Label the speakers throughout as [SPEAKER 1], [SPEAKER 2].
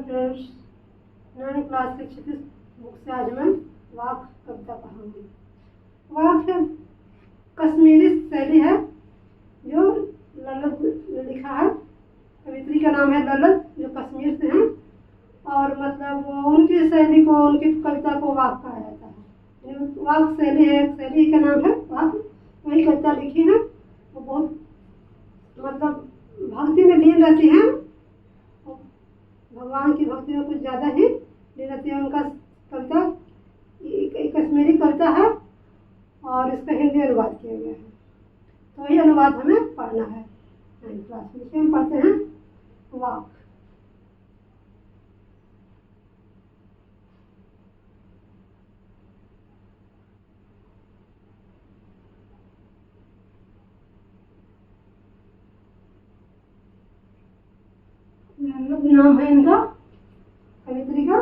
[SPEAKER 1] Friends, 9वीं class की 36 book से आज मैं वाक कविता पढ़ाऊंगी। वाक कश्मीरी शैली है जो ललित ने लिखा है। कवित्री का नाम है ललित, जो कश्मीर से हैं, और मतलब उनकी शैली को, उनकी कविता को वाक कहा जाता है। वाक शैली है, शैली का नाम है वाक। वही कविता लिखी है, वो बहुत मतलब भक्ति में लीन रहती हैं, भगवान की भक्ति में कुछ ज़्यादा ही लीन रहती है। उनका कविता एक कश्मीरी कविता है और इसका हिंदी अनुवाद किया गया है, तो वही अनुवाद हमें पढ़ना है 9वीं क्लास में। इसे हम पढ़ते हैं वाक। नाम है इनका कवित्री का।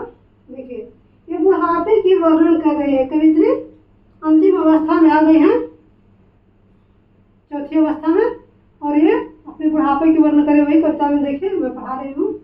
[SPEAKER 1] देखिए, ये बुढ़ापे की वर्णन कर रही है कवित्री। अंतिम अवस्था में आ गई हैं, चौथी अवस्था में, और ये अपने बुढ़ापे की वर्णन करे। वही कविता में देखिए मैं पढ़ा रही हूँ।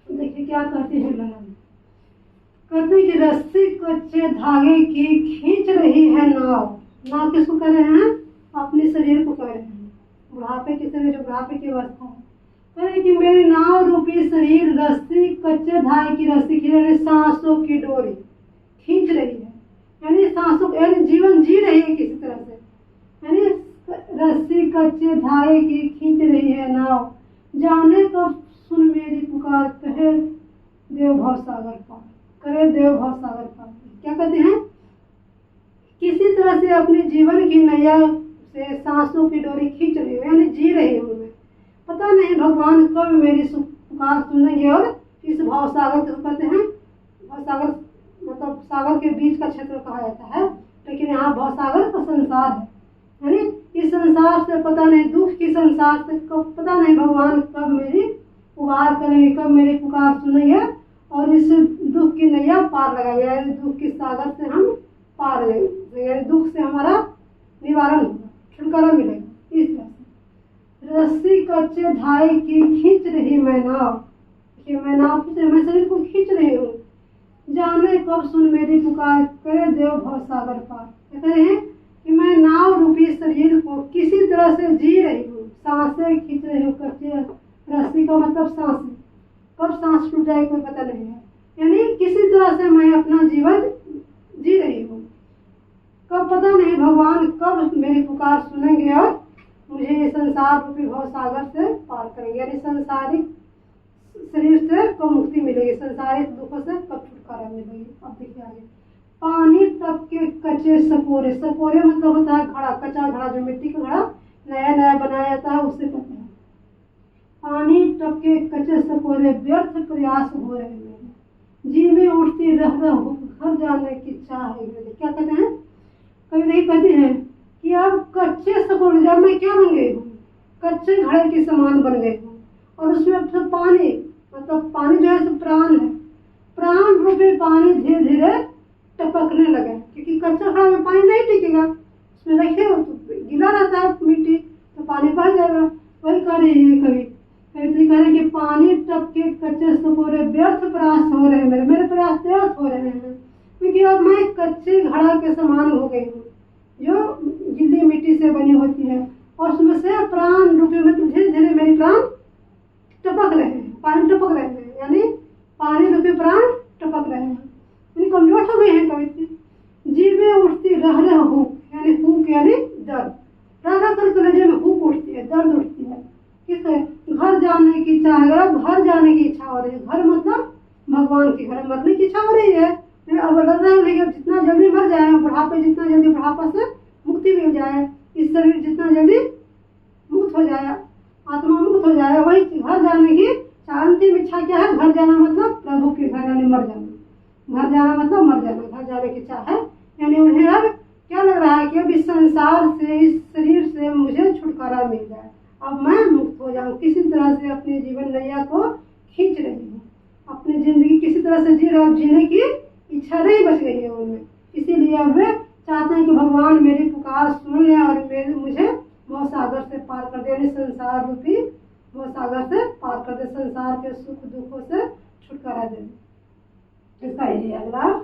[SPEAKER 1] देखिए क्या कहते हैं ललन। कहते कि रस्सी कच्चे धागे की खींच रही है नाव। नाव किसको कह रहे हैं? अपने शरीर को कह रहे हैं। बुढ़ापे के शरीर, जो बुढ़ापे की अवस्था है, कह रहे कि मेरे नाव रूपी शरीर रस्सी कच्चे धागे की रस्सी खींच रही, सांसों की डोरी खींच रही है, यानी सांसों, यानी जीवन जी रही है किसी तरह से। यानी रस्सी कच्चे धागे की खींच रही है नाव, जाने कब सुन मेरी पुकार, कहे देव भव सागर पार, करे देव भव सागर पार। क्या कहते हैं? किसी तरह से अपने जीवन की नैया से सांसों की डोरी खींच रही हूँ, यानी जी रही हूँ मैं। पता नहीं भगवान कब मेरी पुकार सुनेंगे और इस भव सागर को कहते हैं। भव सागर मतलब सागर के बीच का क्षेत्र कहा जाता है, लेकिन यहाँ भव सागर का संसार है। यानी इस संसार से पता नहीं, दुख की संसार से पता नहीं भगवान कब मेरी पुकार करेंगे, कब मेरी पुकार सुनेंगे और इस दुख की नैया पार लगाएंगे, यानी दुख के सागर से हम पार जाएंगे, यानी दुख से हमारा निवारण होगा, छुटकारा मिलेगा। इस तरह से रस्सी कच्चे धागे की खींच रही मैं नाव, देखिए मैं नाव खींच रही, मैं शरीर को खींच रही हूँ, जाने कब सुन मेरी पुकार, करे देव भव सागर पार। कहते हैं कि मैं नाव रूपी शरीर को किसी तरह से जी रही हूँ, सांसें खींच रही हूँ कच्चे रस्सी का मतलब सांसें, कब सांस टूट जाए कोई पता नहीं है, यानी किसी तरह से मैं अपना जीवन जी रही हूँ, कब पता नहीं भगवान कब मेरी पुकार सुनेंगे और मुझे संसार रूपी भव सागर से पार करेंगे, यानी संसारिक शरीर से कब मुक्ति मिलेगी, संसारिक दुखों से कब छुटकारा मिलेगी। अब देखिए आगे, पानी टपके कच्चे सकोरे, सकोरे मतलब होता है घड़ा, कच्चा घड़ा, जो मिट्टी का घड़ा नया नया बनाया जाता है उसे कहते हैं। पानी टपके कच्चे सकोरे व्यर्थ प्रयास हो रहे मेरे, जी में उठती रह घर जाने की चाह है मेरी। क्या कहते हैं, कभी नहीं कहते हैं कि अब कच्चे सकोरे, जब मैं क्या बन गई हूँ, कच्चे घड़े के समान बन गई हूँ, और उसमें फिर पानी मतलब पानी जो है प्राण है, प्राण रूपी पानी धीरे धीरे टपकने लगे, क्योंकि कच्चा घड़ा में पानी नहीं टिकेगा, उसमें रखे हो तो गीला रहता है मिट्टी, तो पानी बह जाएगा। वही कह रही है कभी कभी कह रहे कि पानी टपके कच्चे सकोरे व्यर्थ प्रयास हो रहे हैं मेरे प्रयास व्यर्थ हो रहे हैं, क्योंकि अब मैं कच्चे घड़ा के समान हो गई हूँ, जो गीली मिट्टी से बनी होती है, और उसमें से प्राण रूपी मतलब धीरे धीरे मेरे प्राण टपक रहे हैं, पानी टपक रहे हैं, यानी पानी रूपी प्राण टपक रहे हैं, यानी कमजोर हो गए हैं कभी। जी में उठती रह हुक, यानी हुक यानी दर्द, रह कर कलेजे में हुक उठती है, दर्द उठती है, किससे, घर जाने की चाह, अगर घर जाने की इच्छा हो रही है, घर मतलब भगवान के घर मरने की इच्छा हो रही है, अब लग रहा है लेकिन जितना जल्दी मर जाए, बुढ़ापे जितना जल्दी बुढ़ापा से मुक्ति मिल जाए, इस शरीर जितना जल्दी मुक्त हो जाए, आत्मा मुक्त हो जाए, वही घर जाने की अंतिम इच्छा क्या है, घर जाना मतलब प्रभु के घर, यानी मर जाना, घर जाना मतलब मर जाना, घर जाने की इच्छा है, यानी उन्हें अब क्या लग रहा है कि अब इस संसार से, इस शरीर से मुझे छुटकारा मिल जाए, अब मैं मुक्त हो जाऊँ, किसी तरह से अपनी जीवन नैया को खींच रही हूँ, अपनी जिंदगी किसी तरह से जी रहा, जीने की इच्छा नहीं बच गई है उनमें, इसीलिए अब वे चाहते हैं कि भगवान मेरी पुकार सुन ले और मुझे भव सागर से पार कर दे, यानी संसार रूपी भव सागर से पार कर दे, संसार के सुख दुखों से छुटकारा दे। इसका यही अगला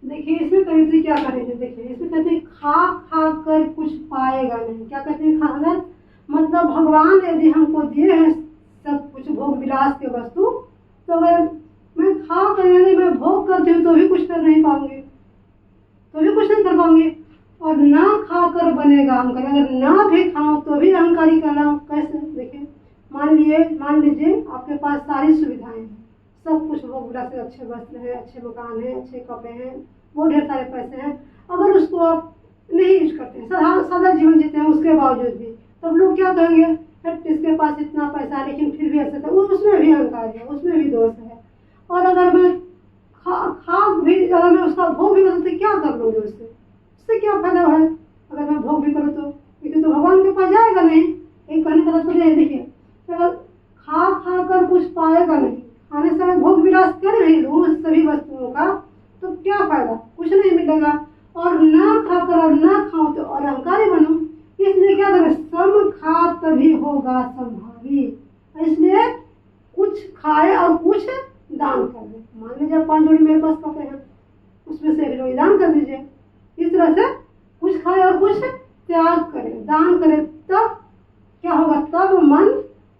[SPEAKER 1] देखिए इसमें कवित्री क्या करेंगे, देखिए इसमें कहते हैं खा खा कर कुछ पाएगा नहीं। क्या कहते हैं खाना, मतलब भगवान यदि हमको दिए हैं सब कुछ भोग विलास के वस्तु, तो अगर मैं खा कर यानी मैं भोग करती हूँ तो भी कुछ कर नहीं पाऊंगी, तो भी कुछ नहीं कर पाऊंगी, और ना खा कर बनेगा अहंकार, अगर ना भी खाऊं तो भी अहंकारी कर रहा हूँ। कैसे, देखिए मान लीजिए आपके पास सारी सुविधाएं हैं, सब कुछ भोग विलास से, अच्छे वस्त्र हैं, अच्छे मकान हैं, अच्छे कपड़े हैं, वो ढेर सारे पैसे हैं, अगर उसको आप नहीं यूज करते हैं, सादा जीवन जीते हैं उसके बावजूद भी, तब लोग क्या कहेंगे, हट इसके पास इतना पैसा है लेकिन फिर भी ऐसा था, वो उसमें भी अहंकार है, उसमें भी दोष है। और अगर मैं खा भी, अगर मैं उसका भोग भी करूँ तो क्या कर लूँगी उससे क्या फायदा है अगर मैं भोग भी करूँ तो, क्योंकि तो भगवान के पास जाएगा नहीं। एक कहने का तात्पर्य है, देखिए अगर खा कर कुछ पाएगा नहीं, खाने से भोग विलास कर नहीं लूँ सभी वस्तुओं का तो क्या फायदा, कुछ नहीं मिलेगा। और ना खाकर और ना खाऊं तो और अहंकारी बनूं, इसलिए क्या करें, सम खा तभी होगा संभावी। इसलिए कुछ खाए और कुछ दान कर दे। मान लीजिए 5 जोड़ी मेरे पास कपड़े हैं, उसमें से 1 जोड़ी दान कर दीजिए। इस तरह से कुछ खाए और कुछ त्याग करें, दान करें, तब क्या होगा, तब मन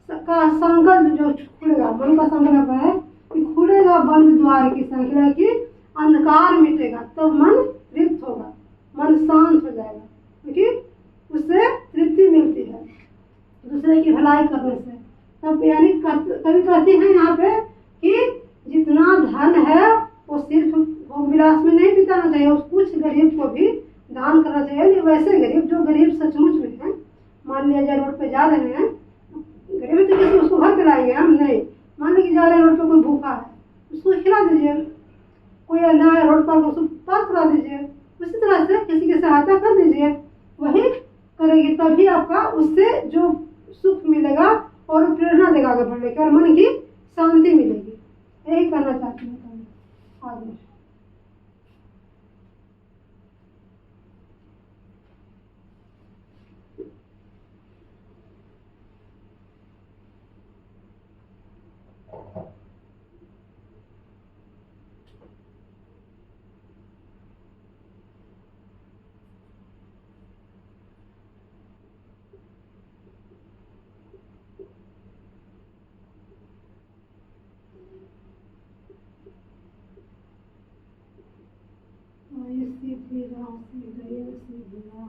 [SPEAKER 1] का संकल्प जो खुलेगा, मन का संकल्प है कि खुलेगा बंद द्वार की संख्या की अंधकार मिटेगा, तब मन तृप्त होगा, मन शांत हो जाएगा, क्योंकि उससे तृप्ति मिलती है दूसरे की भलाई करने से। तब यानी कभी कहती हैं यहाँ पे कि जितना धन है वो सिर्फ भोग विलास में नहीं बिताना चाहिए, उस कुछ गरीब को भी दान करना चाहिए। वैसे गरीब जो गरीब सचमुच में है, मान लिया जाए रोड पे जा रहे हैं, गरीब तो कैसे उसको घर पे लाएंगे हम नहीं, मान लीजिए जा रहे हैं रोड पे कोई भूखा है उसको खिला दीजिए, कोई अंधा है रोड पर उसको पार करा दीजिए, उसी तरह से किसी की सहायता कर दीजिए। वही करेगी तभी आपका उससे जो सुख मिलेगा और प्रेरणा देगा आगे बढ़ने की और मन की शांति मिलेगी। यही करना चाहती हूँ आगे। सीधी राह से गए सीधी राह।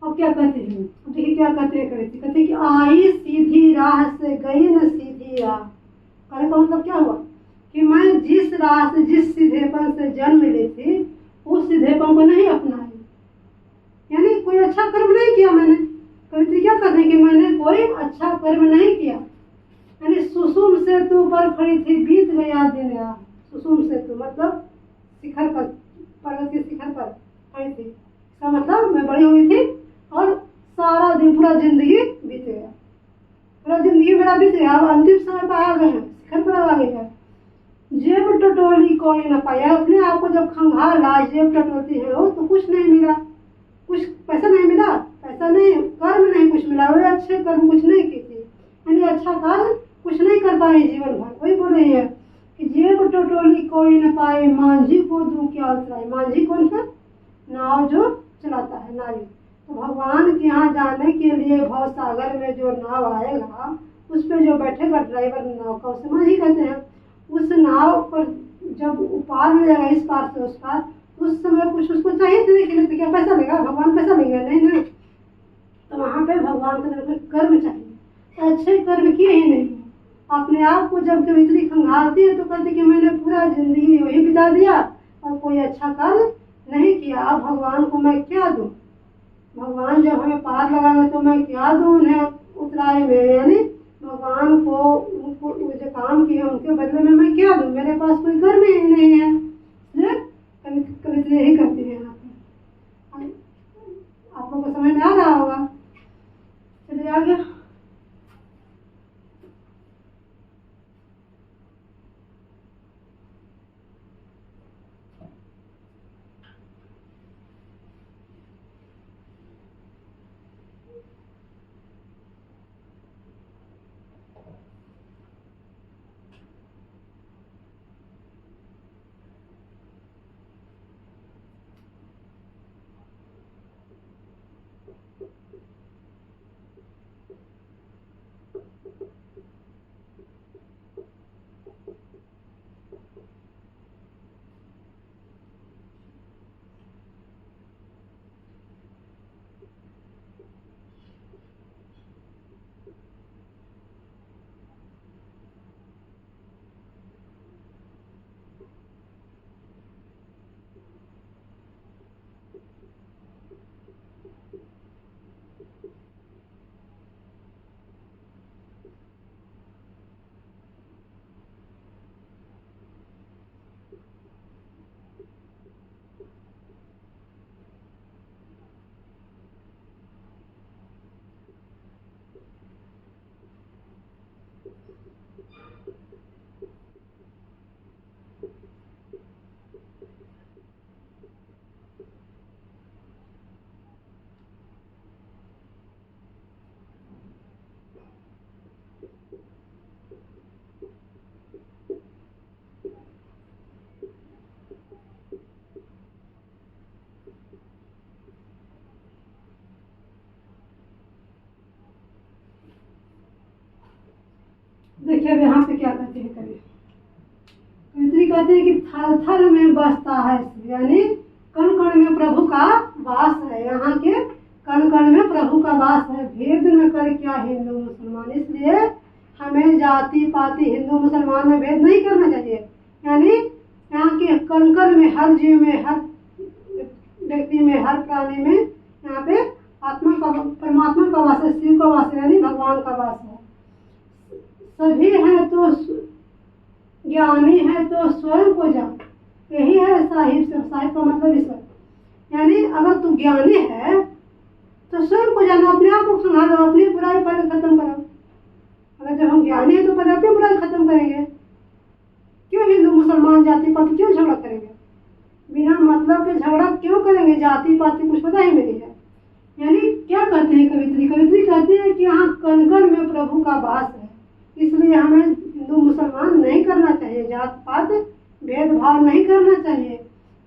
[SPEAKER 1] अब क्या कहते हैं, अब देखिए क्या कहते हैं कवि, कहते हैं कि आई सीधी राह से गई न सीधी राह। कहने का मतलब क्या हुआ कि मैं जिस राह से जिस सीधेपन से जन्म ली थी उस सीधेपन को नहीं अपनाई, यानी कोई अच्छा कर्म नहीं किया मैंने। कवि क्या कहते हैं कि मैंने कोई अच्छा कर्म नहीं किया, यानी सुसुम से तू पर खड़ी थी बीत गया दिन रात। सुसुम से तू मतलब शिखर पर, पर्वत के शिखर पर खड़ी थी, इसका मतलब मैं बड़ी हुई थी और सारा दिन पूरा जिंदगी बीत गया, पूरा जिंदगी मेरा बीत गया। अब अंतिम समय पर आ गए हैं, शिखर पर आ गए हैं। जेब टटोली कोई न पाया, अपने आप को जब खंगाल ला जेब टटोलती है वो तो कुछ नहीं मिला, कुछ पैसा नहीं मिला, पैसा नहीं, कर्म नहीं कुछ मिला, वो अच्छे कर्म कुछ नहीं की थी, यानी अच्छा कार्य कुछ नहीं कर पाए जीवन भर। वही बोल रही है कि जेब टटोली कोई न पाए, मांझी को दूं क्या उतराई। मांझी कौन है, नाव जो चलाता है, नावी। तो भगवान के यहाँ जाने के लिए भव सागर में जो नाव आएगा उस पर जो बैठेगा ड्राइवर नाव का, उसे मांझी कहते हैं। उस नाव पर जब पार हो जाएगा इस पार से उस पार, उस समय कुछ उसको चाहिए देने के लिए, तो क्या पैसा लेगा, भगवान पैसा लेंगे नहीं ना। तो वहाँ पे भगवान की तरफ में कर्म चाहिए, तो अच्छे कर्म किए ही नहीं। अपने आप को जब इतनी खंगालती है तो कहते कि मैंने पूरा जिंदगी वही बिता दिया और कोई अच्छा कार्य नहीं किया, अब भगवान को मैं क्या दूँ? भगवान जब हमें पार लगाएंगे तो मैं क्या दूँ उन्हें उतराई में? यानी भगवान को उनको जो काम किए उनके बदले में मैं क्या दूँ? मेरे पास कोई कर्म ही नहीं है। इसलिए कवित्री यही करती है यहाँ पे। आप लोगों को समझ में आ रहा होगा? चलिए आगे। देखिए अब यहाँ पे क्या कहते हैं कवित्री कहते हैं कि थल थल में बसता है, यानी कण कण में प्रभु का वास है। यहाँ के कण कण में प्रभु का वास है। भेद न कर क्या हिंदू मुसलमान, इसलिए हमें जाति पाति हिंदू मुसलमान में भेद नहीं करना चाहिए। यानी यहाँ के कण कण में, हर जीव में, हर व्यक्ति में, हर प्राणी में यहाँ पे आत्मा का, परमात्मा का वास है, शिव का वास है, यानी भगवान का वास है। सभी है तो ज्ञानी है तो स्वयं को जान, यही है साहिब से। साहिब का मतलब ईश्वर, यानी अगर तू ज्ञानी है तो स्वयं को जानो, अपने आप को संभालो, अपनी बुराई पहले खत्म करो। अगर जब हम ज्ञानी है तो पहले अपनी बुराई खत्म करेंगे। क्यों हिंदू मुसलमान जाति पाति क्यों झगड़ा करेंगे? बिना मतलब के झगड़ा क्यों करेंगे? जाति पाति कुछ पता ही नहीं है। यानी क्या कहते हैं कवित्री? कवित्री कहते हैं कि यहाँ कण कण में प्रभु का वास है, इसलिए हमें हिंदू मुसलमान नहीं करना चाहिए, जात पात भेदभाव नहीं करना चाहिए।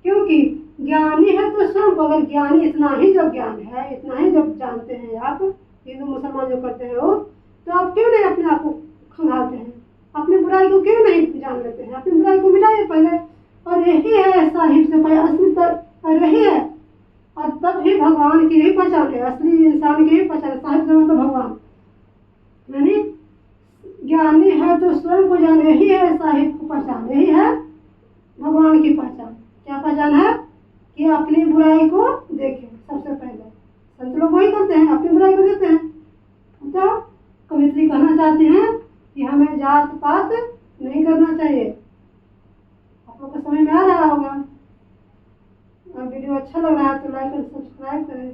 [SPEAKER 1] क्योंकि ज्ञानी है तो सब, अगर ज्ञानी इतना ही जब ज्ञान है, इतना ही जब जानते हैं आप, हिंदू मुसलमान जो करते हैं वो, तो आप क्यों नहीं अपने आप को खंगालते हैं? अपनी बुराई को क्यों नहीं जान लेते हैं? अपनी बुराई को मिटाइए पहले। और यही है साहिब से पहले असली यही है, और तब ही भगवान की ही पहचान है, असली इंसान की ही पहचान। साहिब से मतलब भगवान, यानी ज्ञानी है तो स्वयं को जाने, यही है साहिब को पहचान, यही है भगवान की पहचान। क्या पहचान है? कि अपनी बुराई को देखें सबसे पहले। संत लोग वही करते हैं, अपनी बुराई को देखते हैं। तो कवित्री कहना चाहते हैं कि हमें जात पात नहीं करना चाहिए। आप लोग को समझ में आ रहा होगा। और वीडियो अच्छा लग रहा है तो लाइक और सब्सक्राइब करें।